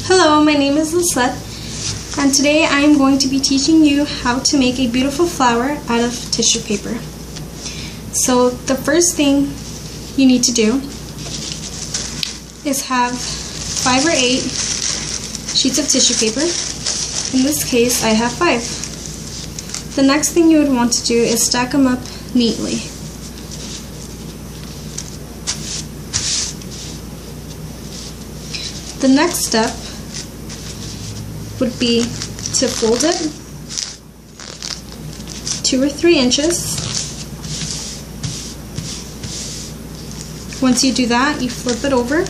Hello, my name is Lisette, and today I am going to be teaching you how to make a beautiful flower out of tissue paper. So the first thing you need to do is have 5 or 8 sheets of tissue paper. In this case, I have 5. The next thing you would want to do is stack them up neatly. The next step would be to fold it 2 or 3 inches. Once you do that, you flip it over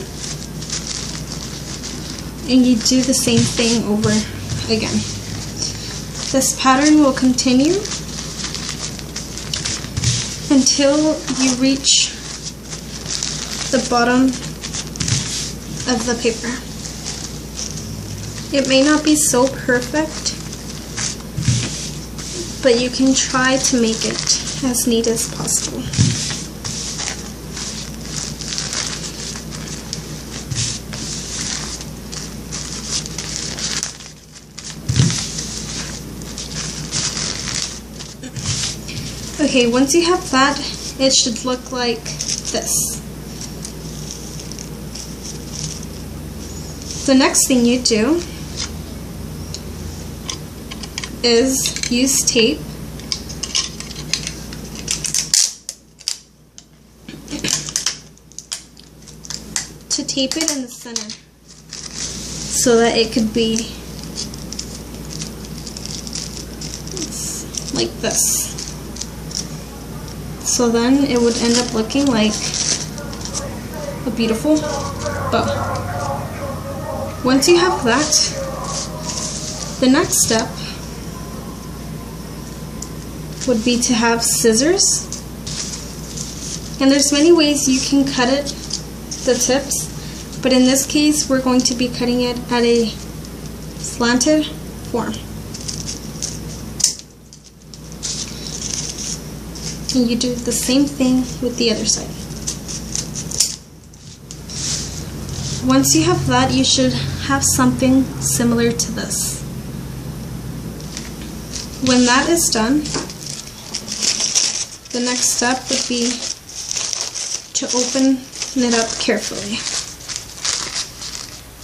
and you do the same thing over again. This pattern will continue until you reach the bottom of the paper. It may not be so perfect, but you can try to make it as neat as possible. Okay, once you have that, it should look like this. The next thing you do is use tape to tape it in the center so that it could be like this. So then it would end up looking like a beautiful bow. Once you have that, the next step would be to have scissors. And there's many ways you can cut it, the tips, but in this case we're going to be cutting it at a slanted form. And you do the same thing with the other side. Once you have that, you should have something similar to this. When that is done, the next step would be to open it up carefully.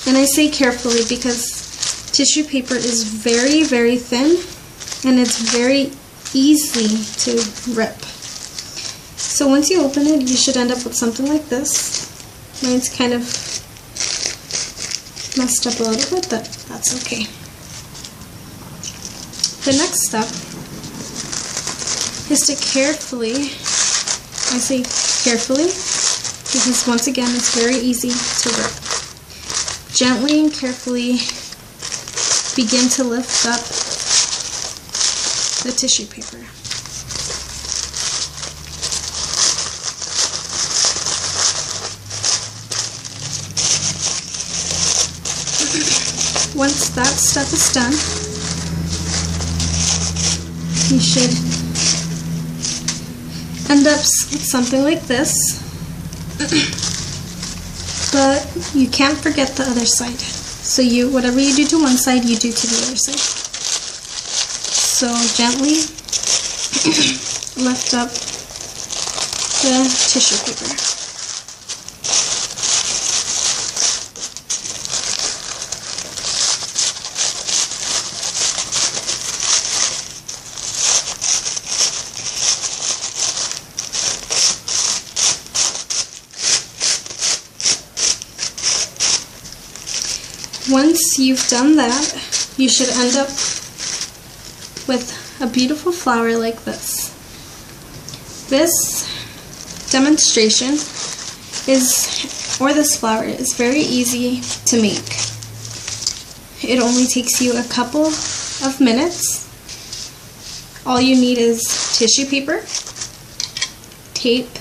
And I say carefully because tissue paper is very, very thin and it's very easy to rip. So once you open it, you should end up with something like this. Mine's kind of messed up a little bit, but that's okay. The next step is to carefully, I say carefully, because once again it's very easy to rip. Gently and carefully begin to lift up the tissue paper. Once that step is done, you should end up with something like this, but you can't forget the other side. So whatever you do to one side, you do to the other side. So gently lift up the tissue paper. Once you've done that, you should end up with a beautiful flower like this. This demonstration this flower is very easy to make. It only takes you a couple of minutes. All you need is tissue paper, tape,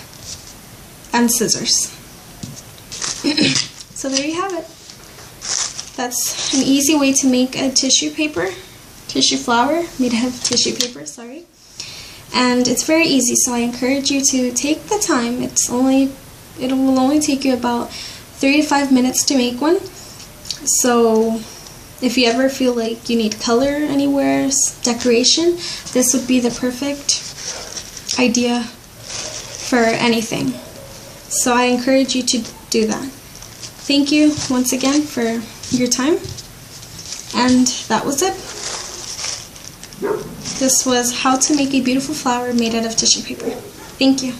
and scissors. So there you have it. That's an easy way to make a tissue flower made out of tissue paper, and it's very easy, so I encourage you to take the time. It will only take you about 3 to 5 minutes to make one, So if you ever feel like you need color anywhere, decoration, this would be the perfect idea for anything. So I encourage you to do that. Thank you once again for your time. And that was it. This was how to make a beautiful flower made out of tissue paper. Thank you.